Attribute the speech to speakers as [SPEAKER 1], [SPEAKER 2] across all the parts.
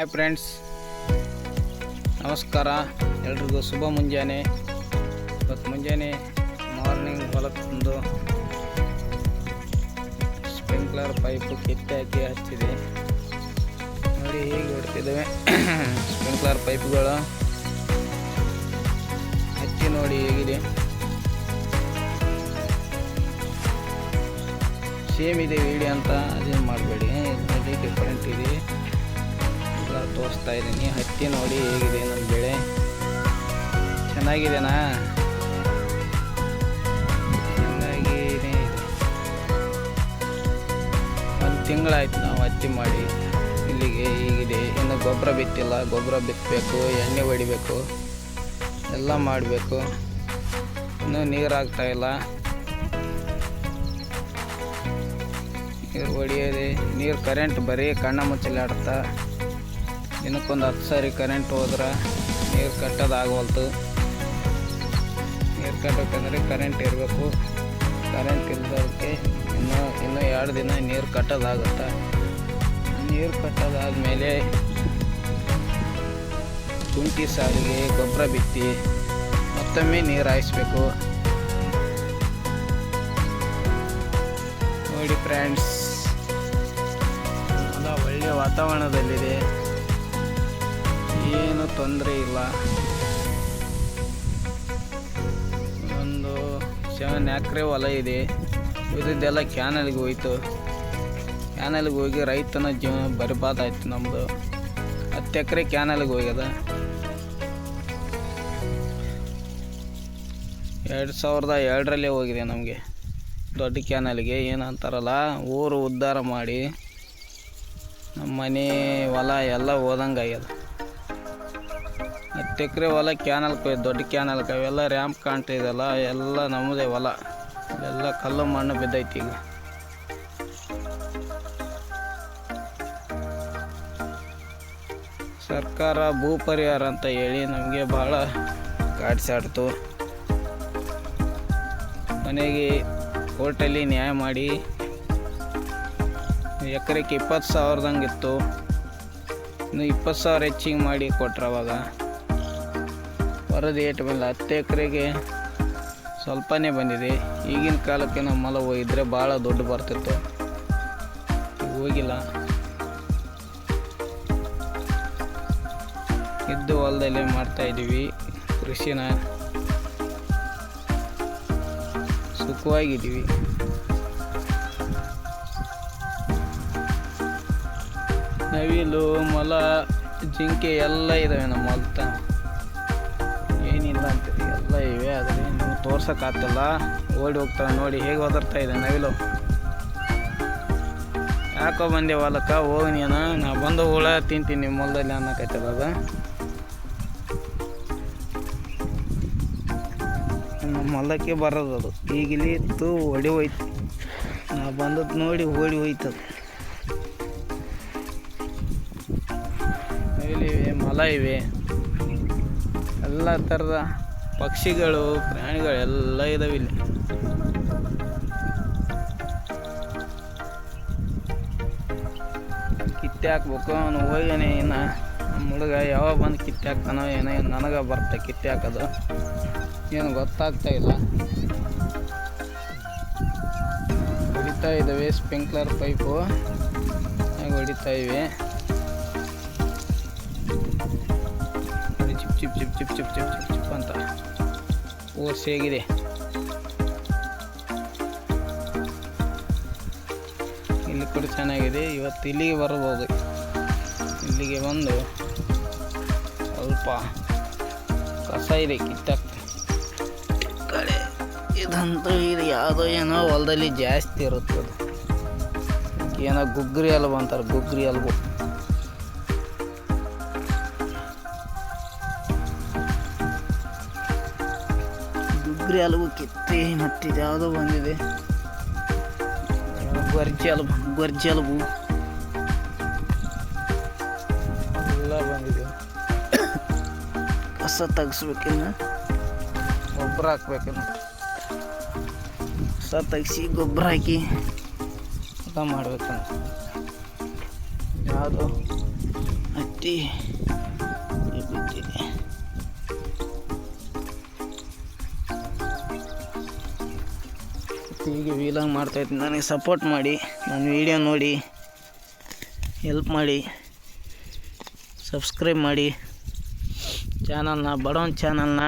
[SPEAKER 1] Hi friends, ನಮಸ್ಕಾರ ಎಲ್ರಿಗೂ ಶುಭ ಮುಂಜಾನೆ. ಇವತ್ತು ಮುಂಜಾನೆ ಮಾರ್ನಿಂಗ್ ಹೊಲಕ್ಕೆ ಬಂದು ಸ್ಪ್ರಿಂಕ್ಲರ್ ಪೈಪು ಕಿತ್ತು ಹಾಕಿ ಹಚ್ಚಿದೆ. ನೋಡಿ ಹೇಗೆ ಹೊಡ್ತಿದ್ದೇವೆ ಸ್ಪ್ರಿಂಕ್ಲರ್ ಪೈಪ್ಗಳು ಹಚ್ಚಿ ನೋಡಿ ಹೇಗಿದೆ. ಸೇಮ್ ಇದೆ ವಿಡಿಯೋ ಅಂತ ಅದೇನು ಮಾಡಬೇಡಿ, ನೋಡಿ ಡಿಫ್ರೆಂಟ್ ಇದೆ. ತೋರಿಸ್ತಾ ಇದ್ದೀನಿ, ಹತ್ತಿ ನೋಡಿ ಹೇಗಿದೆ ನಮ್ಮ ಬೆಳೆ. ಚೆನ್ನಾಗಿದೆನಾ? ಚೆನ್ನಾಗಿದೆ. ಒಂದು ತಿಂಗಳಾಯ್ತು ನಾವು ಹತ್ತಿ ಮಾಡಿ ಇಲ್ಲಿಗೆ ಹೀಗಿದೆ. ಇನ್ನು ಗೊಬ್ಬರ ಬಿತ್ತಿಲ್ಲ, ಗೊಬ್ಬರ ಬಿತ್ತಬೇಕು, ಎಣ್ಣೆ ಹೊಡಿಬೇಕು, ಎಲ್ಲ ಮಾಡಬೇಕು. ಇನ್ನೂ ನೀರು ಆಗ್ತಾಯಿಲ್ಲ. ನೀರು ಹೊಡಿಯೋದೆ, ನೀರು ಕರೆಂಟ್ ಬರೀ ಕಣ್ಣ ಮುಚ್ಚಲಾಡ್ತಾ. ದಿನಕ್ಕೊಂದು 10 ಸಾರಿ ಕರೆಂಟ್ ಹೋದ್ರೆ ನೀರು ಕಟ್ಟೋದಾಗವಲ್ತು. ನೀರು ಕಟ್ಟಬೇಕಂದ್ರೆ ಕರೆಂಟ್ ಇರಬೇಕು. ಕರೆಂಟ್ ಇಲ್ಲದಕ್ಕೆ ಇನ್ನೂ 2 ದಿನ ನೀರು ಕಟ್ಟೋದಾಗುತ್ತೆ. ನೀರು ಕಟ್ಟೋದಾದಮೇಲೆ ಶುಂಠಿ ಸಾಲಿಗೆ ಗೊಬ್ಬರ ಬಿತ್ತಿ ಮತ್ತೊಮ್ಮೆ ನೀರು ಹಾಯಿಸ್ಬೇಕು. ನೋಡಿ ಫ್ರೆಂಡ್ಸ್, ಎಲ್ಲ ಒಳ್ಳೆಯ ವಾತಾವರಣದಲ್ಲಿದೆ, ಏನು ತೊಂದರೆ ಇಲ್ಲ. ಒಂದು 7 ಎಕರೆ ಹೊಲ ಇದೆ. ಇದೆಲ್ಲ ಕ್ಯಾನಲ್ಗೆ ಹೋಯ್ತು. ಕ್ಯಾನಲ್ಗೆ ಹೋಗಿ ರೈತನ ಜೀವನ ಬರಬಾರ್ದಾಯ್ತು. ನಮ್ಮದು 10 ಎಕರೆ ಕ್ಯಾನಲ್ಗೆ ಹೋಗ್ಯದ. 2002 ಹೋಗಿದೆ ನಮಗೆ ದೊಡ್ಡ ಕ್ಯಾನಲ್ಗೆ. ಏನಂತಾರಲ್ಲ, ಊರು ಉದ್ಧಾರ ಮಾಡಿ ನಮ್ಮ ಮನೆ ಹೊಲ ಎಲ್ಲ ಹೋದಂಗೆ ಆಗ್ಯದ. 10 ಎಕರೆ ಹೊಲ ಕ್ಯಾನಲ್ಗೆ, ದೊಡ್ಡ ಕ್ಯಾನಲ್ಗೆ. ಅವೆಲ್ಲ ರ್ಯಾಂಪ್ ಕಾಣ್ತಿದೆಯಲ್ಲ, ಎಲ್ಲ ನಮ್ಮದೇ ಹೊಲ. ಎಲ್ಲ ಕಲ್ಲು ಮಣ್ಣು ಬಿದ್ದೈತಿ. ಈಗ ಸರ್ಕಾರ ಭೂ ಪರಿಹಾರ ಅಂತ ಹೇಳಿ ನಮಗೆ ಭಾಳ ಕಾಡ್ಸಾಡ್ತು. ಮನೆಗೆ ಕೋರ್ಟಲ್ಲಿ ನ್ಯಾಯ ಮಾಡಿ ಎಕರೆಗೆ 20,000ದಂಗೆ ಇತ್ತು. ಇನ್ನು 20,000 ಹೆಚ್ಚಿಗೆ ಮಾಡಿ ಕೊಟ್ರು. ಅವಾಗ ವರದಿ ಏಟ್ ಬಂದಿಲ್ಲ. 10 ಎಕರೆಗೆ ಸ್ವಲ್ಪನೇ ಬಂದಿದೆ. ಈಗಿನ ಕಾಲಕ್ಕೆ ನಮ್ಮ ಹೊಲ ಹೋಗಿದ್ರೆ ಭಾಳ ದುಡ್ಡು ಬರ್ತಿತ್ತು. ಹೋಗಿಲ್ಲ. ಇದ್ದು ಹೊಲದಲ್ಲೇ ಮಾಡ್ತಾಯಿದ್ದೀವಿ ಕೃಷಿನ. ಸುಖವಾಗಿದ್ದೀವಿ. ನವಿಲು, ಮೊಲ, ಜಿಂಕೆ ಎಲ್ಲ ಇದ್ದಾವೆ ನಮ್ಮ ಹೊಲ್ತ. ಏನಿಲ್ಲ ಅಂತೀರಿ, ಎಲ್ಲ ಇವೆ. ಆದರೆ ನೀವು ತೋರ್ಸೋಕ್ಕಾಗ್ತಿಲ್ಲ. ಓಡಿ ಹೋಗ್ತಾವೆ ನೋಡಿ, ಹೇಗೆ ಒದರ್ತಾ ಇದೆ ನವಿಲು. ಯಾಕೋ ಬಂದೆ ಹೊಲಕ್ಕೆ, ಹೋಗಿ ನೀನು, ನಾ ಬಂದು ಹುಳ ತಿಂತೀನಿ ನಿಮ್ಮ ಹೊಲದಲ್ಲಿ ಅನ್ನಕೈತಲ್ಲ. ಅದು ನಮ್ಮ ಹೊಲಕ್ಕೆ ಬರೋದು. ಅದು ಈಗಿಲ್ಲಿ ಇತ್ತು, ಹೊಡಿ ಹೋಯ್ತು. ನಾ ಬಂದದ್ದು ನೋಡಿ ಓಡಿ ಹೋಯ್ತದು. ನವಿಲಿವೆ, ಮೊಲ ಇವೆ, ಎಲ್ಲ ಥರದ ಪಕ್ಷಿಗಳು, ಪ್ರಾಣಿಗಳು ಎಲ್ಲ ಇದಾವೆ ಇಲ್ಲಿ. ಕಿತ್ತೆ ಹಾಕ್ಬೇಕು. ಅವನು ಹೋಗ್ಯಾನೆ. ಇನ್ನು ನಮ್ಮ ಹುಡುಗ ಯಾವಾಗ ಬಂದು ಕಿತ್ತೆ ಹಾಕ್ತಾನೋ ಏನೋ. ನನಗೆ ಬರುತ್ತೆ ಕಿತ್ತೆ ಹಾಕೋದು, ಏನು ಗೊತ್ತಾಗ್ತಾ ಇಲ್ಲ. ಹೊಡಿತಾ ಇದ್ದಾವೆ ಸ್ಪ್ರಿಂಕ್ಲರ್ ಪೈಪು, ಹಾಗೆ ಹೊಡಿತಾ ಇವೆ. Chip chip chip chip chip chip chip chip ಅಂತ ಓರ್ಸ್ ಹೇಗಿದೆ. ಇಲ್ಲಿ ಕೂಡ ಚೆನ್ನಾಗಿದೆ. ಇವತ್ತು ಇಲ್ಲಿಗೆ ಬರ್ಬೋದು. ಇಲ್ಲಿಗೆ ಬಂದು ಸ್ವಲ್ಪ ಕಸ ಇದೆ ಕಿತ್ತಕ್ಕೆ ಕಡೆ. ಇದಂತೂ ಇದು ಯಾವುದೋ ಏನೋ ಹೊಲದಲ್ಲಿ ಜಾಸ್ತಿ ಇರುತ್ತೆ. ಏನೋ ಗುಗ್ರಿ ಅಲ್ಬು ಅಂತಾರೆ, ಗುಗ್ರಿ ಅಲ್ಬು. ಗುಗ್ರಿ ಅಲ್ಬು ಕಿತ್ತಿ ಮತ್ತಿದು ಯಾವುದೋ ಬಂದಿದೆ, ಗೊರ್ಜಿ ಅಲ್ಬು, ಗೊರ್ಜಿ ಅಲ್ಬು ಎಲ್ಲ ಬಂದಿದೆ. ಕಸ ತೆಗಿಸ್ಬೇಕಿನ್ನು, ಗೊಬ್ಬರ ಹಾಕ್ಬೇಕಿನ್ನು. ಕಸ ತೆಗಿಸಿ ಗೊಬ್ಬರ ಹಾಕಿ ಊಟ ಮಾಡ್ಬೇಕನ್ನು. ಯಾವುದೋ ಬಿತ್ತಿ ಬಿತ್ತಿದೆ. ಹೀಗೆ ವೀಲಾಗ್ ಮಾಡ್ತಾಯಿದ್ದೀನಿ. ನನಗೆ ಸಪೋರ್ಟ್ ಮಾಡಿ, ನನ್ನ ವೀಡಿಯೋ ನೋಡಿ ಹೆಲ್ಪ್ ಮಾಡಿ, ಸಬ್ಸ್ಕ್ರೈಬ್ ಮಾಡಿ ಚಾನಲ್ನ, ಬಡವನ್ ಚಾನಲ್ನ.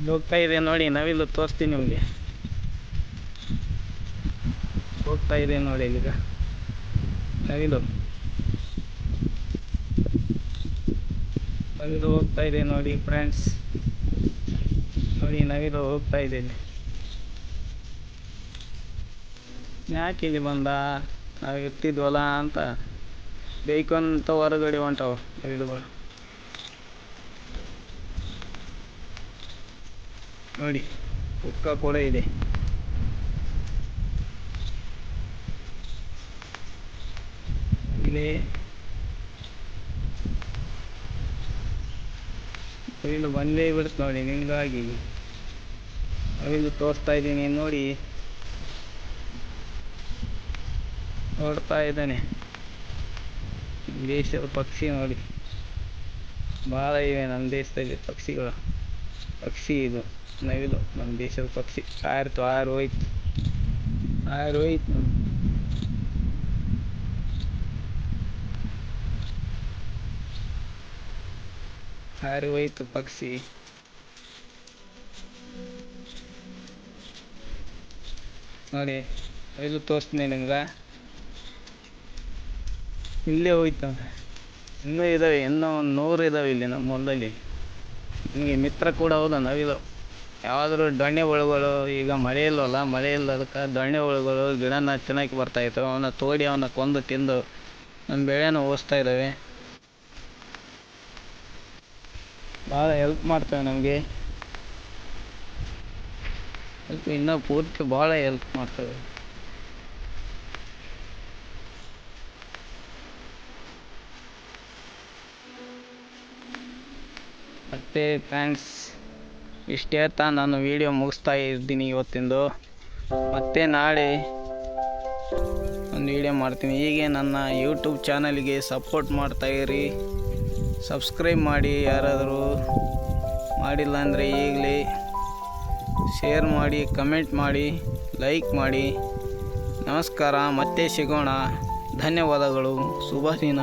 [SPEAKER 1] ಹೋಗ್ತಾ ಇದೆ ನೋಡಿ, ನವಿಲು ತೋರಿಸ್ತೀನಿ ನಿಮಗೆ. ಹೋಗ್ತಾ ಇದೆ ನೋಡಿ ಈಗ ನವಿಲು ಹೋಗ್ತಾ ಇದೆ ನೋಡಿ ಫ್ರೆಂಡ್ಸ್. ನೋಡಿ ನವಿಲು ಹೋಗ್ತಾ ಇದೆ. ಯಾಕೆ ಇಲ್ಲಿ ಬಂದ, ನಾವು ಇರ್ತಿದ್ವಲ್ಲ ಅಂತ ಬೇಯ್ಕೊಂತ ಹೊರಗಡೆ ಹೊಂಟವು ನವಿಲುಗಳು. ನೋಡಿ ಉಕ್ಕ ಕೂಡ ಇದೆ. ಇಲ್ಲಿ ನವಿಲು ಬಂದೇ ಬಿಡುತ್ತೆ ನೋಡಿ. ನಿಮಗಾಗಿ ನವಿಲು ತೋರಿಸ್ತಾ ಇದ್ದೀನಿ ನೋಡಿ. ನೋಡ್ತಾ ಇದ್ದಾನೆ. ದೇಶದ ಪಕ್ಷಿ ನೋಡಿ, ಭಾಳ ಇವೆ ನಮ್ಮ ದೇಶದಲ್ಲಿ ಪಕ್ಷಿಗಳು. ಪಕ್ಷಿ ಇದು ನವಿಲು, ನಮ್ಮ ದೇಶದ ಪಕ್ಷಿ. ಹಾರು ಹೋಯ್ತು ಹಾರಿ ಹೋಯ್ತು ಪಕ್ಷಿ. ನೋಡಿ ನವಿಲು ತೋರಿಸ್ತೀನಿ ನಿಮ್ಗೆ. ಇಲ್ಲೇ ಹೋಯ್ತು. ಇನ್ನೂ ಇದ್ದಾವೆ, ಇನ್ನೂ ಒಂದು 100 ಇದ್ದಾವೆ ಇಲ್ಲಿ ನಮ್ಮ ಹೊಲದಲ್ಲಿ. ನಿಮಗೆ ಮಿತ್ರ ಕೂಡ ಹೌದಾ ನವಿಲು. ಯಾವಾದರೂ ದೊಣ್ಣೆ ಹುಳುಗಳು, ಈಗ ಮಳೆ ಇಲ್ಲವಲ್ಲ, ಮಳೆ ಇಲ್ಲದಕ್ಕೆ ದೊಣ್ಣೆ ಹುಳುಗಳು ಗಿಡನ ತಿನ್ನೋಕೆ ಬರ್ತಾಯಿತ್ತು. ಅವನ್ನ ತೋಡಿ ಅವನ್ನ ಕೊಂದು ತಿಂದು ನಮ್ಮ ಬೆಳೆನ ಓದಿಸ್ತಾ ಇದ್ದಾವೆ. ಭಾಳ ಹೆಲ್ಪ್ ಮಾಡ್ತೇವೆ ನಮಗೆ. ಇನ್ನೂ ಪೂರ್ತಿ ಭಾಳ ಹೆಲ್ಪ್ ಮಾಡ್ತೇವೆ. ಮತ್ತು ಫ್ರೆಂಡ್ಸ್, ಇಷ್ಟು ಹೇಳ್ತಾ ನಾನು ವೀಡಿಯೋ ಮುಗಿಸ್ತಾ ಇದ್ದೀನಿ ಇವತ್ತಿಂದು. ಮತ್ತೆ ನಾಳೆ ಒಂದು ವೀಡಿಯೋ ಮಾಡ್ತೀನಿ. ಹೀಗೆ ನನ್ನ ಯೂಟ್ಯೂಬ್ ಚಾನಲ್ಗೆ ಸಪೋರ್ಟ್ ಮಾಡ್ತಾಯಿರಿ. ಸಬ್ಸ್ಕ್ರೈಬ್ ಮಾಡಿ, ಯಾರಾದರೂ ಮಾಡಿಲ್ಲ ಅಂದರೆ ಈಗಲೇ ಶೇರ್ ಮಾಡಿ, ಕಮೆಂಟ್ ಮಾಡಿ, ಲೈಕ್ ಮಾಡಿ. ನಮಸ್ಕಾರ, ಮತ್ತೆ ಸಿಗೋಣ. ಧನ್ಯವಾದಗಳು. ಶುಭ ದಿನ.